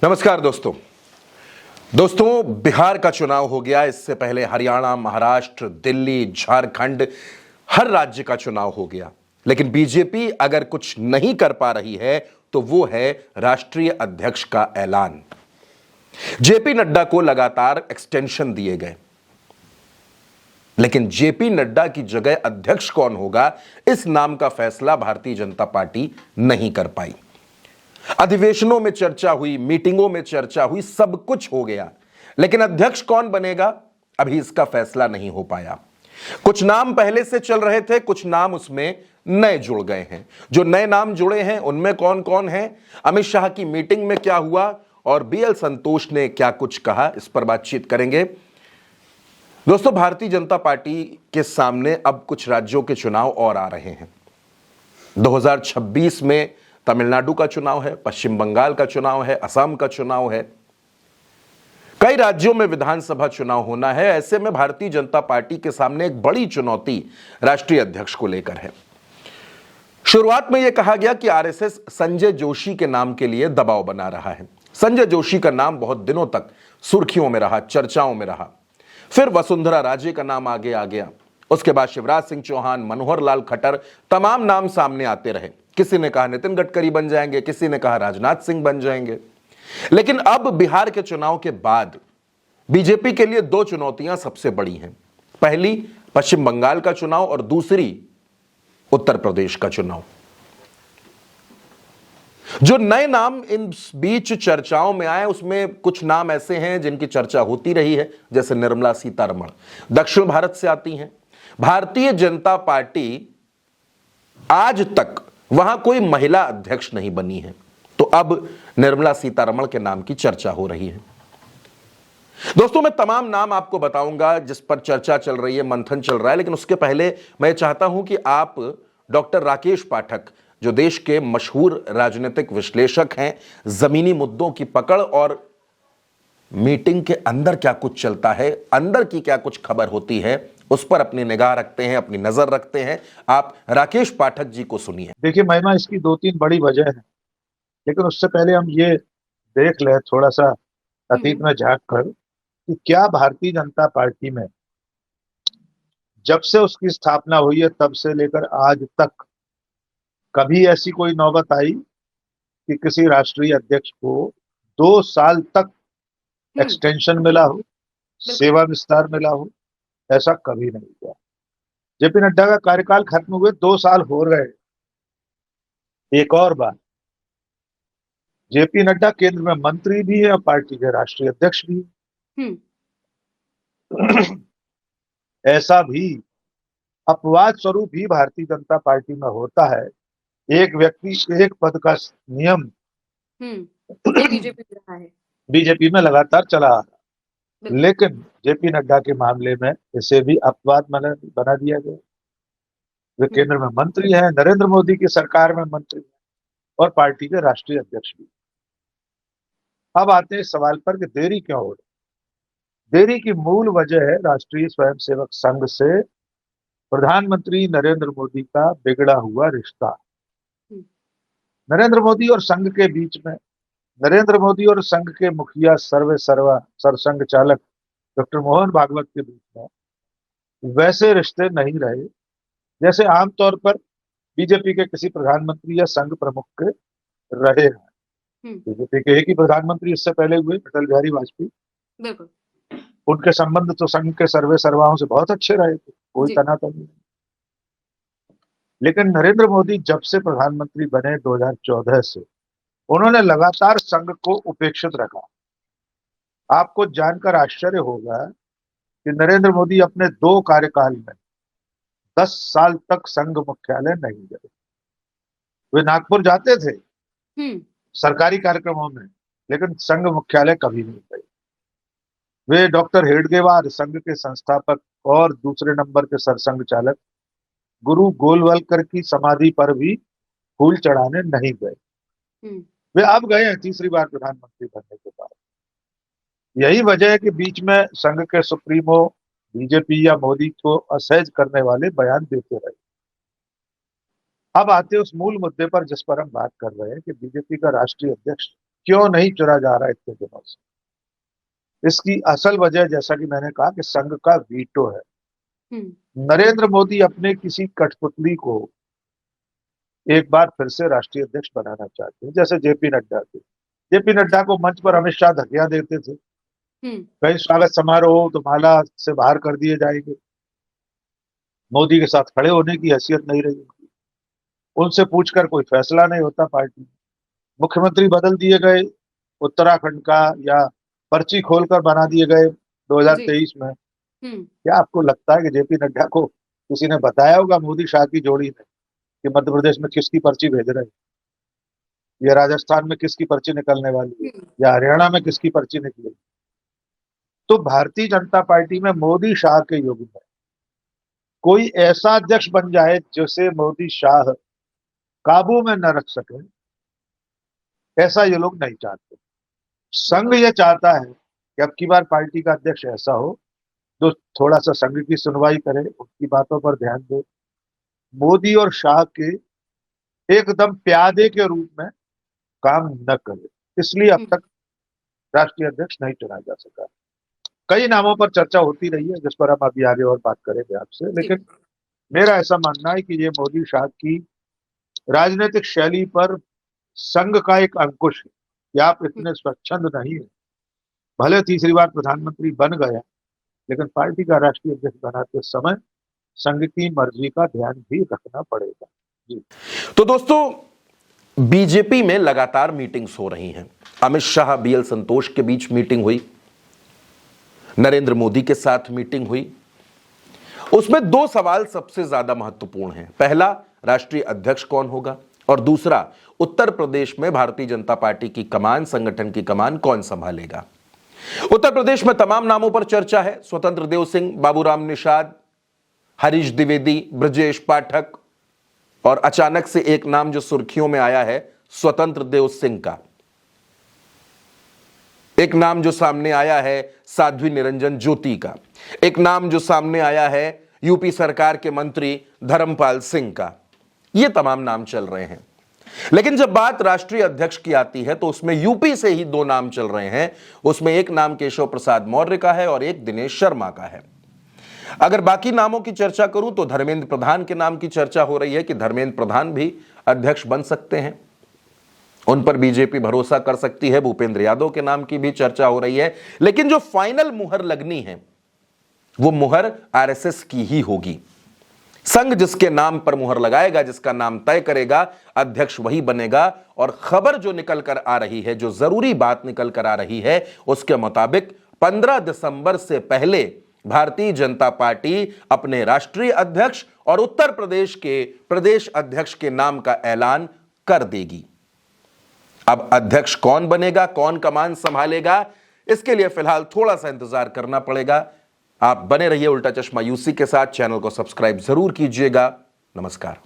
नमस्कार दोस्तों। बिहार का चुनाव हो गया। इससे पहले हरियाणा, महाराष्ट्र, दिल्ली, झारखंड, हर राज्य का चुनाव हो गया। लेकिन बीजेपी अगर कुछ नहीं कर पा रही है तो वो है राष्ट्रीय अध्यक्ष का ऐलान। जेपी नड्डा को लगातार एक्सटेंशन दिए गए, लेकिन जेपी नड्डा की जगह अध्यक्ष कौन होगा, इस नाम का फैसला भारतीय जनता पार्टी नहीं कर पाई। अधिवेशनों में चर्चा हुई, मीटिंगों में चर्चा हुई, सब कुछ हो गया, लेकिन अध्यक्ष कौन बनेगा, अभी इसका फैसला नहीं हो पाया। कुछ नाम पहले से चल रहे थे, कुछ नाम उसमें नए जुड़ गए हैं। जो नए नाम जुड़े हैं उनमें कौन कौन है, अमित शाह की मीटिंग में क्या हुआ और बीएल संतोष ने क्या कुछ कहा, इस पर बातचीत करेंगे। दोस्तों, भारतीय जनता पार्टी के सामने अब कुछ राज्यों के चुनाव और आ रहे हैं। 2026 में तमिलनाडु का चुनाव है, पश्चिम बंगाल का चुनाव है, असम का चुनाव है, कई राज्यों में विधानसभा चुनाव होना है। ऐसे में भारतीय जनता पार्टी के सामने एक बड़ी चुनौती राष्ट्रीय अध्यक्ष को लेकर है। शुरुआत में यह कहा गया कि आरएसएस संजय जोशी के नाम के लिए दबाव बना रहा है। संजय जोशी का नाम बहुत दिनों तक सुर्खियों में रहा, चर्चाओं में रहा। फिर वसुंधरा राजे का नाम आगे आ गया। उसके बाद शिवराज सिंह चौहान, मनोहर लाल खट्टर, तमाम नाम सामने आते रहे। किसी ने कहा नितिन गडकरी बन जाएंगे, किसी ने कहा राजनाथ सिंह बन जाएंगे। लेकिन अब बिहार के चुनाव के बाद बीजेपी के लिए दो चुनौतियां सबसे बड़ी हैं। पहली पश्चिम बंगाल का चुनाव और दूसरी उत्तर प्रदेश का चुनाव। जो नए नाम इन बीच चर्चाओं में आए, उसमें कुछ नाम ऐसे हैं जिनकी चर्चा होती रही है, जैसे निर्मला सीतारमण, दक्षिण भारत से आती हैं। भारतीय जनता पार्टी आज तक वहां कोई महिला अध्यक्ष नहीं बनी है, तो अब निर्मला सीतारमण के नाम की चर्चा हो रही है। दोस्तों, मैं तमाम नाम आपको बताऊंगा जिस पर चर्चा चल रही है, मंथन चल रहा है, लेकिन उसके पहले मैं चाहता हूं कि आप डॉक्टर राकेश पाठक, जो देश के मशहूर राजनीतिक विश्लेषक हैं, जमीनी मुद्दों की पकड़ और मीटिंग के अंदर क्या कुछ चलता है, अंदर की क्या कुछ खबर होती है, उस पर अपनी निगाह रखते हैं, अपनी नजर रखते हैं। आप राकेश पाठक जी को सुनिए। देखिए महिमा, इसकी दो तीन बड़ी वजह है, लेकिन उससे पहले हम ये देख लें थोड़ा सा अतीत में झांक कर कि क्या भारतीय जनता पार्टी में जब से उसकी स्थापना हुई है तब से लेकर आज तक कभी ऐसी कोई नौबत आई कि किसी राष्ट्रीय अध्यक्ष को 2 साल तक एक्सटेंशन मिला हो, सेवा विस्तार मिला हो? ऐसा कभी नहीं हुआ। जेपी नड्डा का कार्यकाल खत्म हुए 2 साल हो रहे। एक और बात, जेपी नड्डा केंद्र में मंत्री भी है और पार्टी के राष्ट्रीय अध्यक्ष भी है। ऐसा भी अपवाद स्वरूप ही भारतीय जनता पार्टी में होता है। एक व्यक्ति एक पद का नियम बीजेपी में लगातार चला आ रहा, लेकिन जेपी नड्डा के मामले में इसे भी अपवाद बना दिया गया। वे केंद्र में मंत्री हैं, नरेंद्र मोदी की सरकार में मंत्री हैं और पार्टी के राष्ट्रीय अध्यक्ष भी। अब आते हैं इस सवाल पर कि देरी क्यों हो रही। देरी की मूल वजह है राष्ट्रीय स्वयंसेवक संघ से प्रधानमंत्री नरेंद्र मोदी का बिगड़ा हुआ रिश्ता। नरेंद्र मोदी और संघ के बीच में, नरेंद्र मोदी और संघ के मुखिया सर्वे सर्वा सरसंघ चालक डॉक्टर मोहन भागवत के बीच में वैसे रिश्ते नहीं रहे जैसे आमतौर पर बीजेपी के किसी प्रधानमंत्री या संघ प्रमुख के रहे हैं। बीजेपी के एक ही प्रधानमंत्री इससे पहले हुए, अटल बिहारी वाजपेयी। बिल्कुल। उनके संबंध तो संघ के सर्वे सर्वाओं से बहुत अच्छे रहे थे, कोई तनातनी नहीं। लेकिन नरेंद्र मोदी जब से प्रधानमंत्री बने 2014 से, उन्होंने लगातार संघ को उपेक्षित रखा। आपको जानकर आश्चर्य होगा कि नरेंद्र मोदी अपने 2 कार्यकाल में 10 साल तक संघ मुख्यालय नहीं गए। वे नागपुर जाते थे सरकारी कार्यक्रमों में, लेकिन संघ मुख्यालय कभी नहीं गए। वे डॉक्टर हेडगेवार, संघ के संस्थापक और दूसरे नंबर के सरसंघ चालक गुरु गोलवलकर की समाधि पर भी फूल चढ़ाने नहीं गए। वे अब गए हैं तीसरी बार प्रधानमंत्री बनने के बाद। यही वजह है कि बीच में संघ के सुप्रीमो बीजेपी या मोदी को असहज करने वाले बयान देते रहे। अब आते उस मूल मुद्दे पर जिस पर हम बात कर रहे हैं कि बीजेपी का राष्ट्रीय अध्यक्ष क्यों नहीं चुना जा रहा इतने दिनों से? इसकी असल वजह, जैसा कि मैंने कहा, कि संघ का वीटो है। नरेंद्र मोदी अपने किसी कठपुतली को एक बार फिर से राष्ट्रीय अध्यक्ष बनाना चाहते हैं, जैसे जेपी नड्डा थे। जेपी नड्डा को मंच पर अमित शाह धकिया देते थे, कहीं स्वागत समारोह हो तो माला से बाहर कर दिए जाएंगे। मोदी के साथ खड़े होने की हैसियत नहीं रही उनकी। उनसे पूछकर कोई फैसला नहीं होता पार्टी में। मुख्यमंत्री बदल दिए गए उत्तराखंड का, या पर्ची खोलकर बना दिए गए 2023 में। क्या आपको लगता है कि जेपी नड्डा को किसी ने बताया होगा, मोदी शाह की जोड़ी ने, कि मध्य प्रदेश में किसकी पर्ची भेज रहे हैं, या राजस्थान में किसकी पर्ची निकलने वाली है, या हरियाणा में किसकी पर्ची निकलेगी? तो भारतीय जनता पार्टी में मोदी शाह के युग में कोई ऐसा अध्यक्ष बन जाए जिसे मोदी शाह काबू में न रख सके, ऐसा ये लोग नहीं चाहते। संघ ये चाहता है कि अब की बार पार्टी का अध्यक्ष ऐसा हो जो थोड़ा सा संघ की सुनवाई करे, उनकी बातों पर ध्यान दे, मोदी और शाह के एकदम प्यादे के रूप में काम न करे। इसलिए अब तक राष्ट्रीय अध्यक्ष नहीं चुना जा सका। कई नामों पर चर्चा होती रही है, जिस पर हम अभी आगे और बात करेंगे आपसे, लेकिन मेरा ऐसा मानना है कि ये मोदी शाह की राजनीतिक शैली पर संघ का एक अंकुश है कि आप इतने स्वच्छंद नहीं है। भले तीसरी बार प्रधानमंत्री बन गया, लेकिन पार्टी का राष्ट्रीय अध्यक्ष बनाते समय संघ की मर्जी का ध्यान भी रखना पड़ेगा। जी। तो दोस्तों, बीजेपी में लगातार मीटिंग्स हो रही हैं। अमित शाह बीएल संतोष के बीच मीटिंग हुई, नरेंद्र मोदी के साथ मीटिंग हुई। उसमें दो सवाल सबसे ज्यादा महत्वपूर्ण हैं। पहला, राष्ट्रीय अध्यक्ष कौन होगा, और दूसरा, उत्तर प्रदेश में भारतीय जनता पार्टी की कमान, संगठन की कमान कौन संभालेगा। उत्तर प्रदेश में तमाम नामों पर चर्चा है। स्वतंत्र देव सिंह, बाबूराम निषाद, हरीश द्विवेदी, ब्रजेश पाठक, और अचानक से एक नाम जो सुर्खियों में आया है स्वतंत्र देव सिंह का। एक नाम जो सामने आया है साध्वी निरंजन ज्योति का। एक नाम जो सामने आया है यूपी सरकार के मंत्री धर्मपाल सिंह का। ये तमाम नाम चल रहे हैं, लेकिन जब बात राष्ट्रीय अध्यक्ष की आती है तो उसमें यूपी से ही दो नाम चल रहे हैं। उसमें एक नाम केशव प्रसाद मौर्य का है और एक दिनेश शर्मा का है। अगर बाकी नामों की चर्चा करूं तो धर्मेंद्र प्रधान के नाम की चर्चा हो रही है कि धर्मेंद्र प्रधान भी अध्यक्ष बन सकते हैं, उन पर बीजेपी भरोसा कर सकती है। भूपेंद्र यादव के नाम की भी चर्चा हो रही है, लेकिन जो फाइनल मुहर लगनी है वो मुहर आरएसएस की ही होगी। संघ जिसके नाम पर मुहर लगाएगा, जिसका नाम तय करेगा, अध्यक्ष वही बनेगा। और खबर जो निकल कर आ रही है, जो जरूरी बात निकल कर आ रही है, उसके मुताबिक 15 दिसंबर से पहले भारतीय जनता पार्टी अपने राष्ट्रीय अध्यक्ष और उत्तर प्रदेश के प्रदेश अध्यक्ष के नाम का ऐलान कर देगी। अब अध्यक्ष कौन बनेगा, कौन कमान संभालेगा, इसके लिए फिलहाल थोड़ा सा इंतजार करना पड़ेगा। आप बने रहिए उल्टा चश्मा यूसी के साथ। चैनल को सब्सक्राइब जरूर कीजिएगा। नमस्कार।